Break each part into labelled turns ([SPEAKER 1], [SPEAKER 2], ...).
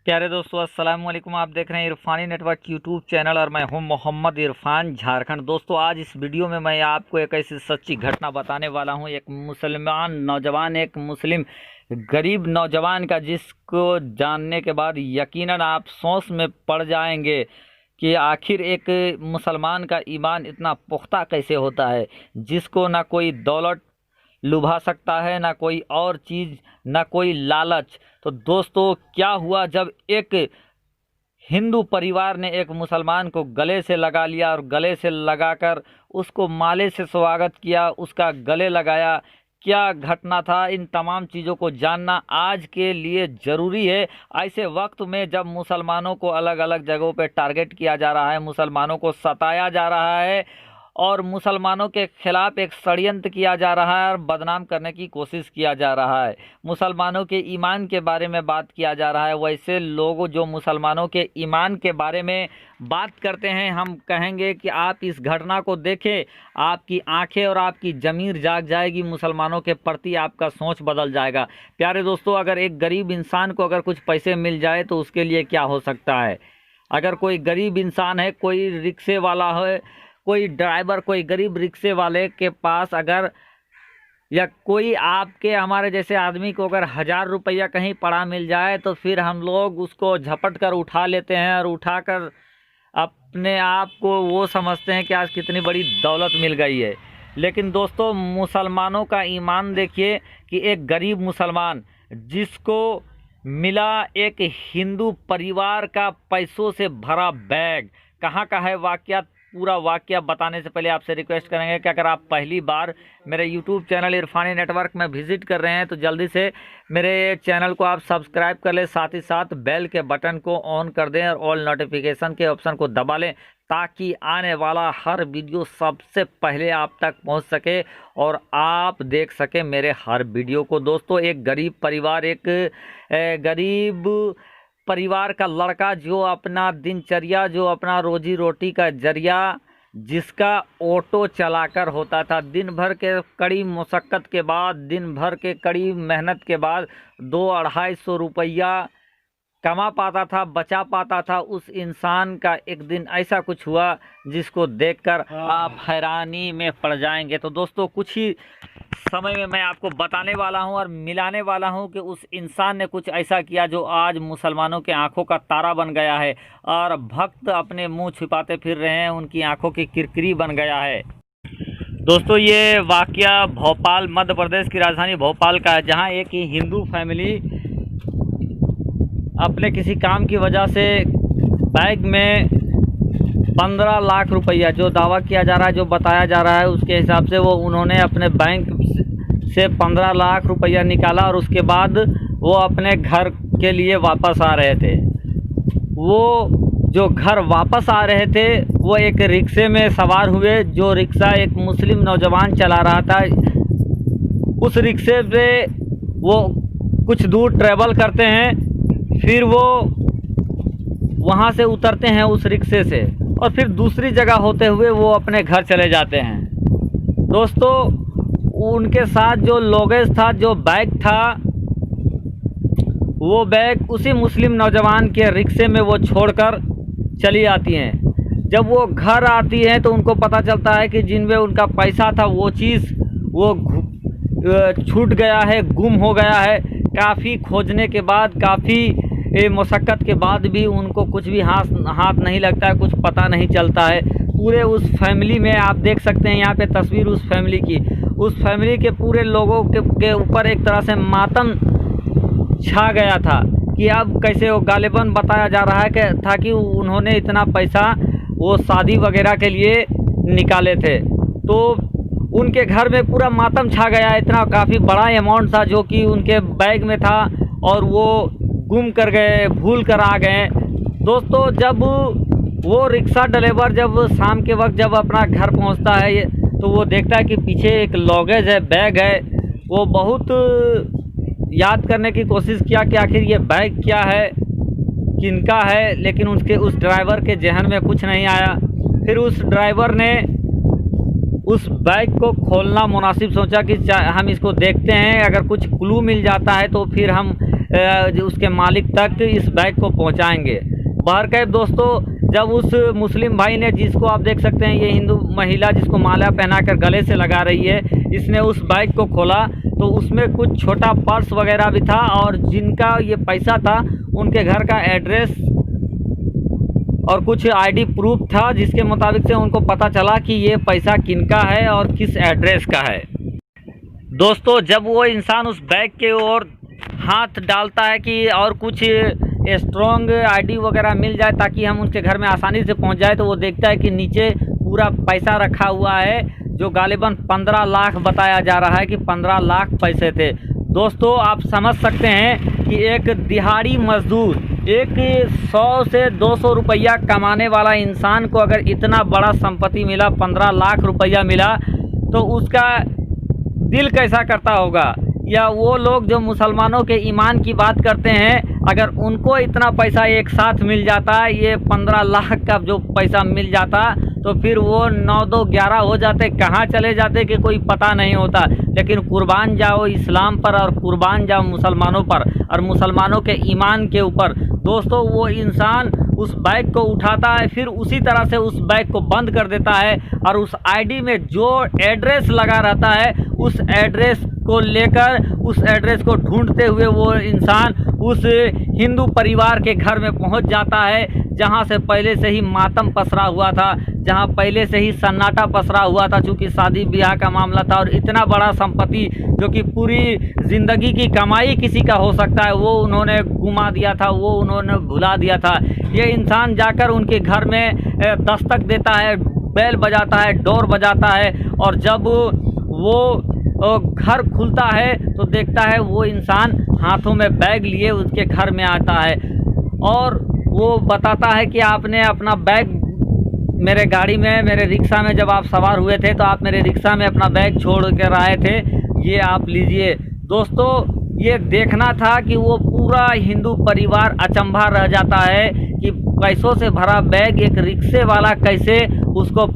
[SPEAKER 1] प्यारे दोस्तों, अस्सलाम वालेकुम। आप देख रहे हैं इरफानी नेटवर्क यूट्यूब चैनल और मैं हूं मोहम्मद इरफान, झारखंड। दोस्तों, आज इस वीडियो में मैं आपको एक ऐसी सच्ची घटना बताने वाला हूं। एक मुसलमान नौजवान, एक मुस्लिम गरीब नौजवान का, जिसको जानने के बाद यकीनन आप सोच में पड़ जाएंगे कि आखिर एक मुसलमान का ईमान इतना पुख्ता कैसे होता है, जिसको ना कोई दौलत लुभा सकता है, ना कोई और चीज़, ना कोई लालच। तो दोस्तों, क्या हुआ जब एक हिंदू परिवार ने एक मुसलमान को गले से लगा लिया और गले से लगाकर उसको माले से स्वागत किया, उसका गले लगाया। क्या घटना था, इन तमाम चीज़ों को जानना आज के लिए ज़रूरी है। ऐसे वक्त में जब मुसलमानों को अलग अलग जगहों पर टारगेट किया जा रहा है, मुसलमानों को सताया जा रहा है और मुसलमानों के खिलाफ एक षड्यंत्र किया जा रहा है और बदनाम करने की कोशिश किया जा रहा है, मुसलमानों के ईमान के बारे में बात किया जा रहा है, वैसे लोग जो मुसलमानों के ईमान के बारे में बात करते हैं, हम कहेंगे कि आप इस घटना को देखें, आपकी आंखें और आपकी ज़मीर जाग जाएगी, मुसलमानों के प्रति आपका सोच बदल जाएगा। प्यारे दोस्तों, अगर एक गरीब इंसान को अगर कुछ पैसे मिल जाए तो उसके लिए क्या हो सकता है। अगर कोई गरीब इंसान है, कोई रिक्शे वाला है, कोई ड्राइवर, कोई गरीब रिक्शे वाले के पास अगर, या कोई आपके हमारे जैसे आदमी को अगर 1000 रुपया कहीं पड़ा मिल जाए तो फिर हम लोग उसको झपट कर उठा लेते हैं और उठाकर अपने आप को वो समझते हैं कि आज कितनी बड़ी दौलत मिल गई है। लेकिन दोस्तों, मुसलमानों का ईमान देखिए कि एक गरीब मुसलमान जिसको मिला एक हिंदू परिवार का पैसों से भरा बैग। कहाँ का है वाकया, पूरा वाकया बताने से पहले आपसे रिक्वेस्ट करेंगे कि अगर आप पहली बार मेरे यूट्यूब चैनल इरफानी नेटवर्क में विजिट कर रहे हैं तो जल्दी से मेरे चैनल को आप सब्सक्राइब कर लें, साथ ही साथ बेल के बटन को ऑन कर दें और ऑल नोटिफिकेशन के ऑप्शन को दबा लें, ताकि आने वाला हर वीडियो सबसे पहले आप तक पहुंच सके और आप देख सकें मेरे हर वीडियो को। दोस्तों, एक गरीब परिवार, एक गरीब परिवार का लड़का जो अपना दिनचर्या, जो अपना रोजी रोटी का जरिया, जिसका ऑटो चलाकर होता था, दिन भर के कड़ी मशक्क़त के बाद, दिन भर के कड़ी मेहनत के बाद 200-250 रुपया कमा पाता था, बचा पाता था, उस इंसान का एक दिन ऐसा कुछ हुआ जिसको देखकर आप हैरानी में पड़ जाएंगे। तो दोस्तों, कुछ ही समय में मैं आपको बताने वाला हूं और मिलाने वाला हूं कि उस इंसान ने कुछ ऐसा किया जो आज मुसलमानों के आंखों का तारा बन गया है और भक्त अपने मुंह छिपाते फिर रहे हैं, उनकी आंखों की किरकिरी बन गया है। दोस्तों, ये वाकया भोपाल, मध्य प्रदेश की राजधानी भोपाल का है, जहां एक ही हिंदू फैमिली अपने किसी काम की वजह से बैग में 15 लाख रुपया, जो दावा किया जा रहा है, जो बताया जा रहा है, उसके हिसाब से वो उन्होंने अपने बैंक से 15 लाख रुपया निकाला और उसके बाद वो अपने घर के लिए वापस आ रहे थे। वो जो घर वापस आ रहे थे वो एक रिक्शे में सवार हुए, जो रिक्शा एक मुस्लिम नौजवान चला रहा था। उस रिक्शे पे वो कुछ दूर ट्रैवल करते हैं, फिर वो वहाँ से उतरते हैं उस रिक्शे से और फिर दूसरी जगह होते हुए वो अपने घर चले जाते हैं। दोस्तों, उनके साथ जो लगेज था, जो बैग था, वो बैग उसी मुस्लिम नौजवान के रिक्शे में वो छोड़कर चली आती हैं। जब वो घर आती हैं तो उनको पता चलता है कि जिनमें उनका पैसा था वो चीज़ वो छूट गया है, गुम हो गया है। काफ़ी खोजने के बाद, काफ़ी मशक्क़त के बाद भी उनको कुछ भी हाथ नहीं लगता है, कुछ पता नहीं चलता है। पूरे उस फैमिली में आप देख सकते हैं यहाँ पे तस्वीर उस फैमिली की, उस फैमिली के पूरे लोगों के ऊपर एक तरह से मातम छा गया था कि अब कैसे, वो गालिबन बताया जा रहा है कि था कि उन्होंने इतना पैसा वो शादी वगैरह के लिए निकाले थे, तो उनके घर में पूरा मातम छा गया। इतना काफ़ी बड़ा अमाउंट था जो कि उनके बैग में था और वो गुम कर गए, भूल कर आ गए। दोस्तों, जब वो रिक्शा ड्राइवर जब शाम के वक्त जब अपना घर पहुंचता है तो वो देखता है कि पीछे एक लगेज है, बैग है। वो बहुत याद करने की कोशिश किया कि आखिर ये बैग क्या है, किनका है, लेकिन उस ड्राइवर के जहन में कुछ नहीं आया। फिर उस ड्राइवर ने उस बैग को खोलना मुनासिब सोचा कि हम इसको देखते हैं, अगर कुछ क्लू मिल जाता है तो फिर हम उसके मालिक तक इस बैग को पहुंचाएंगे। बहरकैफ दोस्तों, जब उस मुस्लिम भाई ने, जिसको आप देख सकते हैं ये हिंदू महिला जिसको माला पहनाकर गले से लगा रही है, इसने उस बैग को खोला तो उसमें कुछ छोटा पर्स वगैरह भी था और जिनका ये पैसा था उनके घर का एड्रेस और कुछ आईडी प्रूफ था, जिसके मुताबिक से उनको पता चला कि ये पैसा किनका है और किस एड्रेस का है। दोस्तों, जब वो इंसान उस बैग के ओर हाथ डालता है कि और कुछ स्ट्रॉन्ग आईडी वगैरह मिल जाए ताकि हम उनके घर में आसानी से पहुंच जाए, तो वो देखता है कि नीचे पूरा पैसा रखा हुआ है, जो गालिबन 15 लाख बताया जा रहा है कि 15 लाख पैसे थे। दोस्तों, आप समझ सकते हैं कि एक दिहाड़ी मजदूर, एक 100 से 200 रुपया कमाने वाला इंसान को अगर इतना बड़ा संपत्ति मिला, 15 लाख रुपया मिला, तो उसका दिल कैसा करता होगा। या वो लोग जो मुसलमानों के ईमान की बात करते हैं, अगर उनको इतना पैसा एक साथ मिल जाता, ये 15 लाख का जो पैसा मिल जाता, तो फिर वो 9 2 11 हो जाते, कहाँ चले जाते कि कोई पता नहीं होता। लेकिन कुर्बान जाओ इस्लाम पर और कुर्बान जाओ मुसलमानों पर और मुसलमानों के ईमान के ऊपर। दोस्तों, वो इंसान उस बैग को उठाता है, फिर उसी तरह से उस बैग को बंद कर देता है और उस आईडी में जो एड्रेस लगा रहता है, उस एड्रेस को लेकर, उस एड्रेस को ढूंढते हुए वो इंसान उस हिंदू परिवार के घर में पहुंच जाता है, जहां से पहले से ही मातम पसरा हुआ था, जहां पहले से ही सन्नाटा पसरा हुआ था, चूँकि शादी ब्याह का मामला था और इतना बड़ा संपत्ति जो कि पूरी ज़िंदगी की कमाई किसी का हो सकता है, वो उन्होंने गुमा दिया था, वो उन्होंने भुला दिया था। ये इंसान जाकर उनके घर में दस्तक देता है, बेल बजाता है, डोर बजाता है और जब वो घर खुलता है तो देखता है वो इंसान हाथों में बैग लिए उसके घर में आता है और वो बताता है कि आपने अपना बैग मेरे गाड़ी में, मेरे रिक्शा में जब आप सवार हुए थे तो आप मेरे रिक्शा में अपना बैग छोड़ कर आए थे, ये आप लीजिए। दोस्तों, ये देखना था कि वो पूरा हिंदू परिवार अचंभा रह जाता है कि पैसों से भरा बैग एक रिक्शे वाला कैसे उसको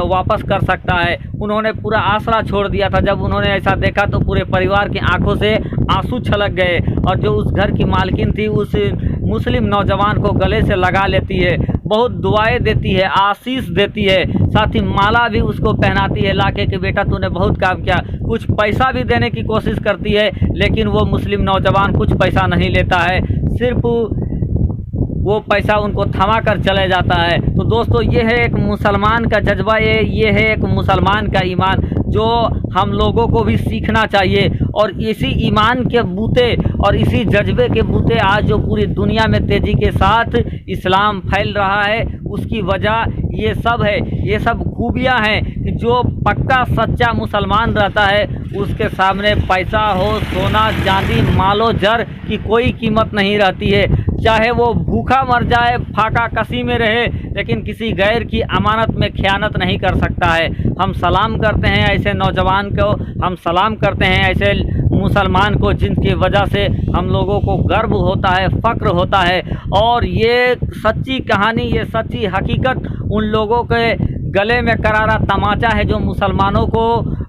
[SPEAKER 1] वापस कर सकता है। उन्होंने पूरा आसरा छोड़ दिया था। जब उन्होंने ऐसा देखा तो पूरे परिवार की आंखों से आंसू छलक गए और जो उस घर की मालकिन थी उस मुस्लिम नौजवान को गले से लगा लेती है, बहुत दुआएं देती है, आशीष देती है, साथ ही माला भी उसको पहनाती है लाके कि बेटा तूने बहुत काम किया। कुछ पैसा भी देने की कोशिश करती है, लेकिन वो मुस्लिम नौजवान कुछ पैसा नहीं लेता है, सिर्फ वो पैसा उनको थमा कर चले जाता है। तो दोस्तों, ये है एक मुसलमान का जज्बा, ये है एक मुसलमान का ईमान जो हम लोगों को भी सीखना चाहिए। और इसी ईमान के बूते और इसी जज्बे के बूते आज जो पूरी दुनिया में तेज़ी के साथ इस्लाम फैल रहा है, उसकी वजह ये सब है। ये सब खूबियाँ हैं कि जो पक्का सच्चा मुसलमान रहता है उसके सामने पैसा हो, सोना चांदी, मालो जर की कोई कीमत नहीं रहती है। चाहे वो भूखा मर जाए, फाका कसी में रहे, लेकिन किसी गैर की अमानत में खयानत नहीं कर सकता है। हम सलाम करते हैं ऐसे नौजवान को, हम सलाम करते हैं ऐसे मुसलमान को जिनकी वजह से हम लोगों को गर्व होता है, फ़क्र होता है। और ये सच्ची कहानी, ये सच्ची हकीकत उन लोगों के गले में करारा तमाचा है जो मुसलमानों को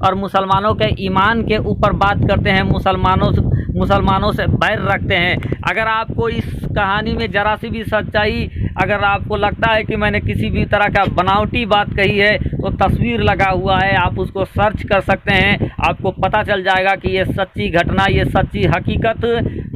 [SPEAKER 1] और मुसलमानों के ईमान के ऊपर बात करते हैं, मुसलमानों से बैर रखते हैं। अगर आपको इस कहानी में ज़रा सी भी सच्चाई, अगर आपको लगता है कि मैंने किसी भी तरह का बनावटी बात कही है, तो तस्वीर लगा हुआ है, आप उसको सर्च कर सकते हैं, आपको पता चल जाएगा कि ये सच्ची घटना, ये सच्ची हकीकत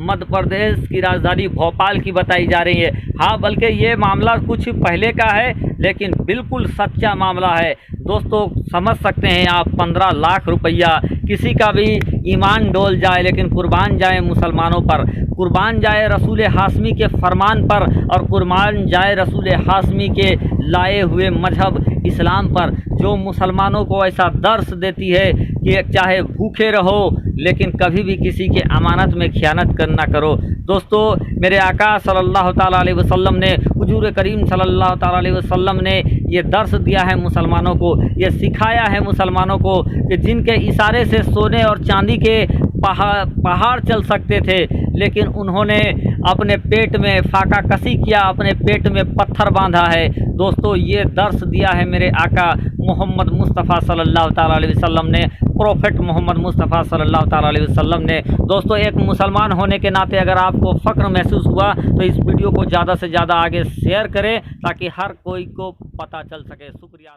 [SPEAKER 1] मध्य प्रदेश की राजधानी भोपाल की बताई जा रही है। हाँ, बल्कि ये मामला कुछ पहले का है, लेकिन बिल्कुल सच्चा मामला है। दोस्तों, समझ सकते हैं आप, 15 लाख रुपया, किसी का भी ईमान डोल जाए, लेकिन कुर्बान जाए मुसलमानों पर, कुर्बान जाए रसूल हाशमी के फरमान पर और कुर्बान जाए रसूल हाशमी के लाए हुए मजहब इस्लाम पर, जो मुसलमानों को ऐसा दर्स देती है कि चाहे भूखे रहो लेकिन कभी भी किसी के अमानत में खयानत करना करो। दोस्तों, मेरे आका सल्लल्लाहु ताला अलैहि वसल्लम ने, हुजूर करीम सल्लल्लाहु ताला अलैहि वसल्लम ने ये दर्स दिया है मुसलमानों को, ये सिखाया है मुसलमानों को कि जिनके इशारे से सोने और चांदी के पहाड़ चल सकते थे, लेकिन उन्होंने अपने पेट में फाका कसी किया, अपने पेट में पत्थर बांधा है। दोस्तों, ये दर्स दिया है मेरे आका मोहम्मद मुस्तफ़ा सल्लल्लाहु ताला अलैहि वसल्लम ने। प्रोफेट मोहम्मद मुस्तफ़ा सल्लल्लाहु ताला अलैहि वसल्लम ने। दोस्तों, एक मुसलमान होने के नाते अगर आपको फ़ख्र महसूस हुआ तो इस वीडियो को ज़्यादा से ज़्यादा आगे शेयर करें ताकि हर कोई को पता चल सके। शुक्रिया।